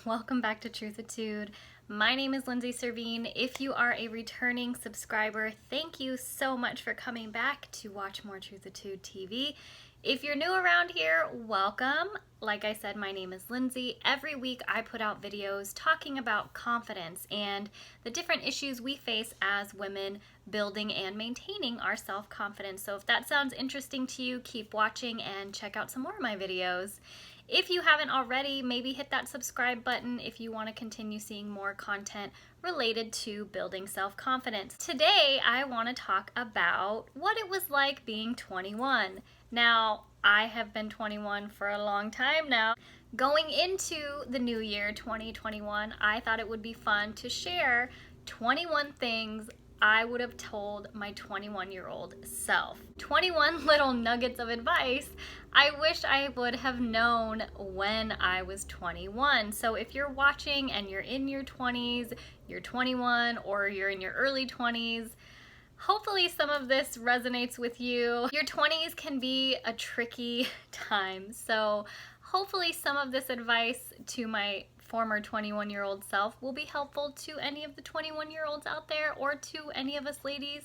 Welcome back to Truthatude. My name is Lindsey Servin. If you are a returning subscriber, thank you so much for coming back to watch more Truthatude TV. If you're new around here, welcome. Like I said, my name is Lindsey. Every week I put out videos talking about confidence and the different issues we face as women building and maintaining our self-confidence. So if that sounds interesting to you, keep watching and check out some more of my videos. If you haven't already, maybe hit that subscribe button if you want to continue seeing more content related to building self-confidence. Today, I want to talk about what it was like being 21. Now, I have been 21 for a long time now. Going into the new year, 2021, I thought it would be fun to share 21 things I would have told my 21-year-old self. 21 little nuggets of advice I wish I would have known when I was 21. So if you're watching and you're in your 20s, you're 21, or you're in your early 20s, hopefully some of this resonates with you. Your 20s can be a tricky time, so hopefully some of this advice to my former 21-year-old self will be helpful to any of the 21-year-olds out there or to any of us ladies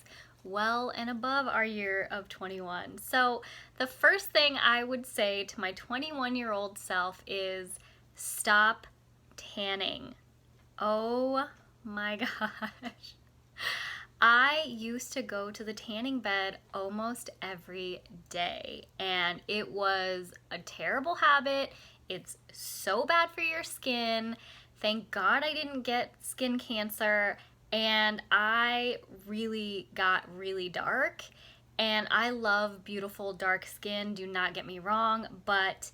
well and above our year of 21. So the first thing I would say to my 21-year-old self is stop tanning. Oh my gosh. I used to go to the tanning bed almost every day, and it was a terrible habit. It's so bad for your skin. Thank God I didn't get skin cancer, and I really got really dark, and I love beautiful dark skin, do not get me wrong, but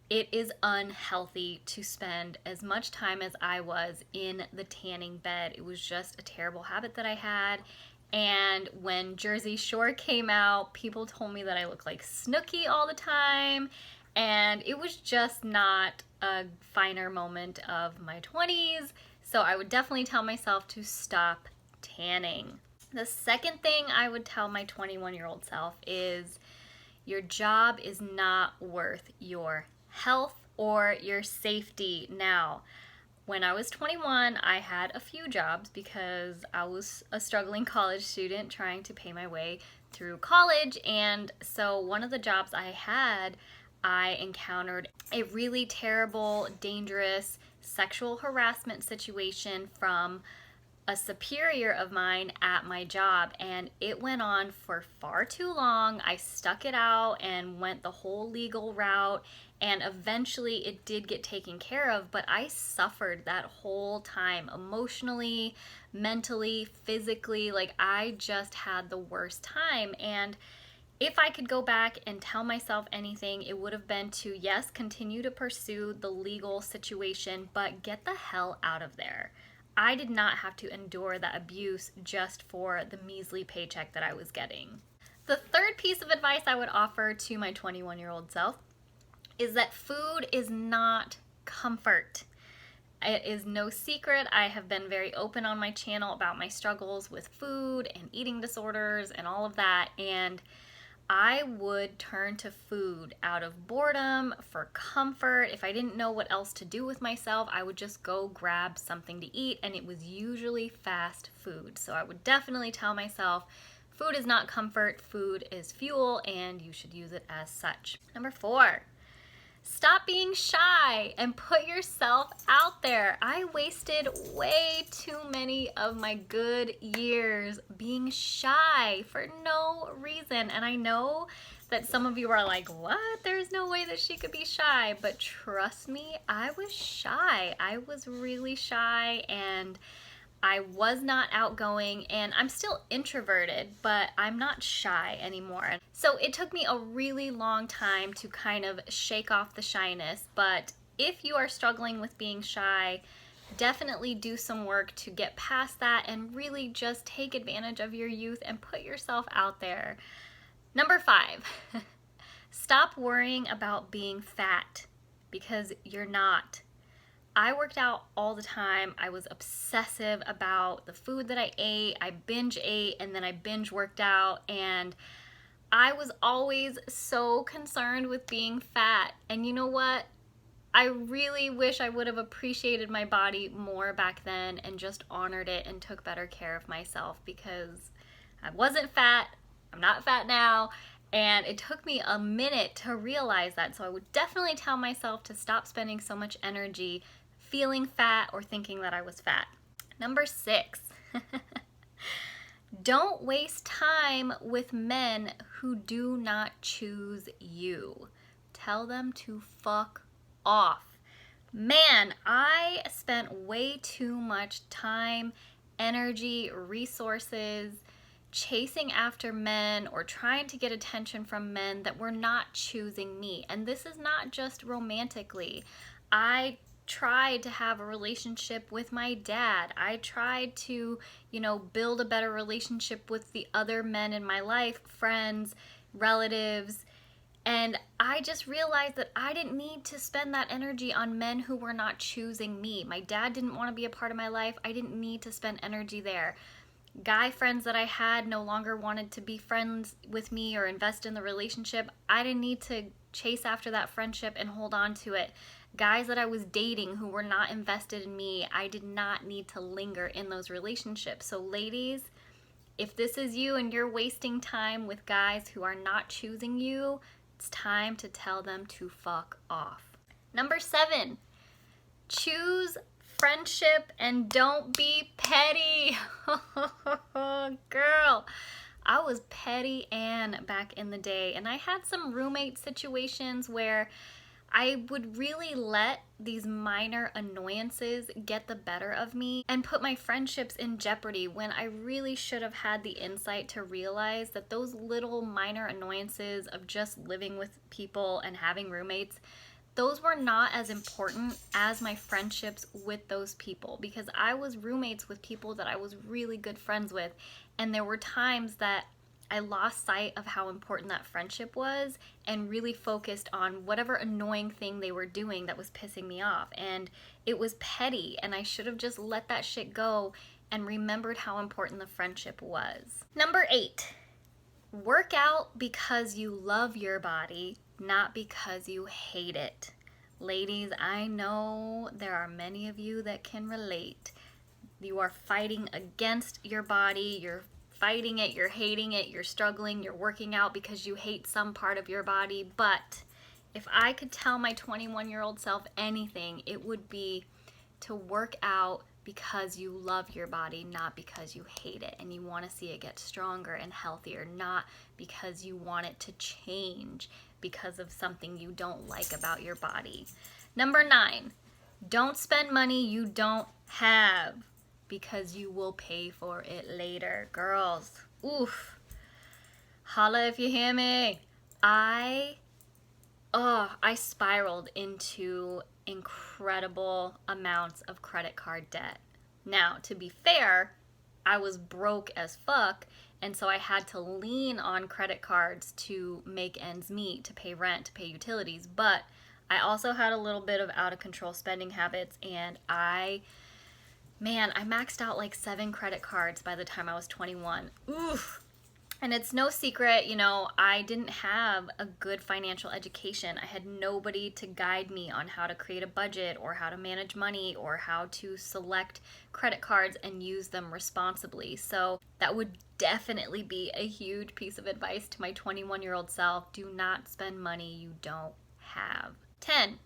it is unhealthy to spend as much time as I was in the tanning bed. It was just a terrible habit that I had. And when Jersey Shore came out, people told me that I looked like Snooki all the time. And it was just not a finer moment of my 20s. So I would definitely tell myself to stop tanning. The second thing I would tell my 21-year-old self is your job is not worth your health or your safety. Now, when I was 21, I had a few jobs because I was a struggling college student trying to pay my way through college. And so one of the jobs I had, I encountered a really terrible, dangerous sexual harassment situation from a superior of mine at my job, and it went on for far too long. I stuck it out and went the whole legal route, and eventually it did get taken care of, but I suffered that whole time emotionally, mentally, physically. Like, I just had the worst time. And if I could go back and tell myself anything, it would have been to, yes, continue to pursue the legal situation, but get the hell out of there. I did not have to endure that abuse just for the measly paycheck that I was getting. The third piece of advice I would offer to my 21-year-old self is that food is not comfort. It is no secret. I have been very open on my channel about my struggles with food and eating disorders and all of that, and I would turn to food out of boredom, for comfort. If I didn't know what else to do with myself, I would just go grab something to eat, and it was usually fast food. So I would definitely tell myself, food is not comfort, food is fuel, and you should use it as such. Number 4, stop being shy and put yourself out there. I wasted way too many of my good years being shy for no reason. And I know that some of you are like, what? There's no way that she could be shy. But trust me, I was shy. I was really shy, and I was not outgoing, and I'm still introverted, but I'm not shy anymore. So it took me a really long time to kind of shake off the shyness, but if you are struggling with being shy, definitely do some work to get past that and really just take advantage of your youth and put yourself out there. Number 5, stop worrying about being fat, because you're not. I worked out all the time. I was obsessive about the food that I ate. I binge ate and then I binge worked out, and I was always so concerned with being fat. And you know what? I really wish I would have appreciated my body more back then and just honored it and took better care of myself, because I wasn't fat, I'm not fat now, and it took me a minute to realize that. So I would definitely tell myself to stop spending so much energy feeling fat or thinking that I was fat. Number 6. Don't waste time with men who do not choose you. Tell them to fuck off. Man, I spent way too much time, energy, resources chasing after men or trying to get attention from men that were not choosing me. And this is not just romantically. I tried to have a relationship with my dad. I tried to, build a better relationship with the other men in my life, friends, relatives. And I just realized that I didn't need to spend that energy on men who were not choosing me. My dad didn't want to be a part of my life. I didn't need to spend energy there. Guy friends that I had no longer wanted to be friends with me or invest in the relationship. I didn't need to chase after that friendship and hold on to it. Guys that I was dating who were not invested in me, I did not need to linger in those relationships. So ladies, if this is you and you're wasting time with guys who are not choosing you, it's time to tell them to fuck off. Number 7, choose friendship and don't be petty. Girl, I was petty Ann back in the day, and I had some roommate situations where I would really let these minor annoyances get the better of me and put my friendships in jeopardy, when I really should have had the insight to realize that those little minor annoyances of just living with people and having roommates, those were not as important as my friendships with those people, because I was roommates with people that I was really good friends with, and there were times that I lost sight of how important that friendship was and really focused on whatever annoying thing they were doing that was pissing me off. And it was petty, and I should have just let that shit go and remembered how important the friendship was. Number 8, work out because you love your body, not because you hate it. Ladies, I know there are many of you that can relate. You are fighting against your body, you're fighting it, you're hating it, you're struggling, you're working out because you hate some part of your body. But if I could tell my 21-year-old self anything, it would be to work out because you love your body, not because you hate it and you want to see it get stronger and healthier, not because you want it to change because of something you don't like about your body. Number 9, don't spend money you don't have, because you will pay for it later. Girls, oof, holla if you hear me. I spiraled into incredible amounts of credit card debt. Now, to be fair, I was broke as fuck, and so I had to lean on credit cards to make ends meet, to pay rent, to pay utilities, but I also had a little bit of out of control spending habits, and I maxed out like 7 credit cards by the time I was 21. Oof. And it's no secret, I didn't have a good financial education. I had nobody to guide me on how to create a budget or how to manage money or how to select credit cards and use them responsibly. So that would definitely be a huge piece of advice to my 21-year-old self. Do not spend money you don't have. 10.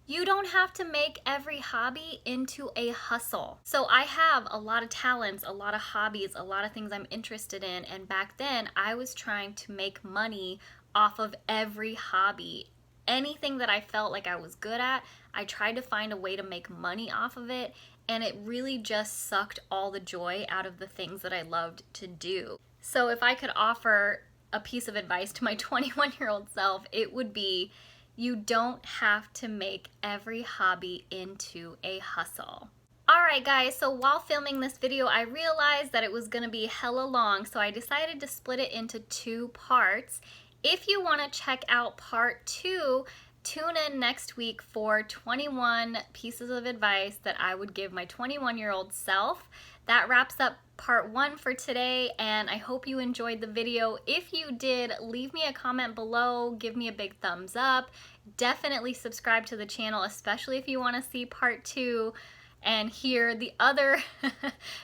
You don't have to make every hobby into a hustle. So I have a lot of talents, a lot of hobbies, a lot of things I'm interested in. And back then I was trying to make money off of every hobby. Anything that I felt like I was good at, I tried to find a way to make money off of it. And it really just sucked all the joy out of the things that I loved to do. So if I could offer a piece of advice to my 21-year-old self, it would be, you don't have to make every hobby into a hustle. Alright guys, so while filming this video, I realized that it was going to be hella long, so I decided to split it into 2 parts. If you want to check out part 2, tune in next week for 21 pieces of advice that I would give my 21-year-old self. That wraps up part 1 for today, and I hope you enjoyed the video. If you did, leave me a comment below, give me a big thumbs up, definitely subscribe to the channel, especially if you want to see part 2 and hear the other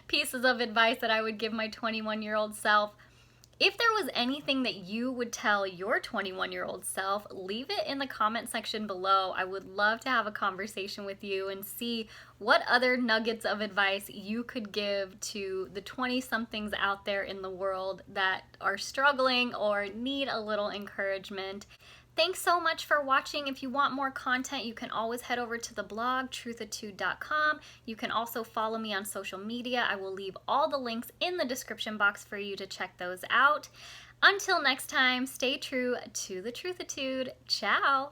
pieces of advice that I would give my 21-year-old self. If there was anything that you would tell your 21-year-old self, leave it in the comment section below. I would love to have a conversation with you and see what other nuggets of advice you could give to the 20-somethings out there in the world that are struggling or need a little encouragement. Thanks so much for watching. If you want more content, you can always head over to the blog, truthatude.com. You can also follow me on social media. I will leave all the links in the description box for you to check those out. Until next time, stay true to the Truthatude. Ciao!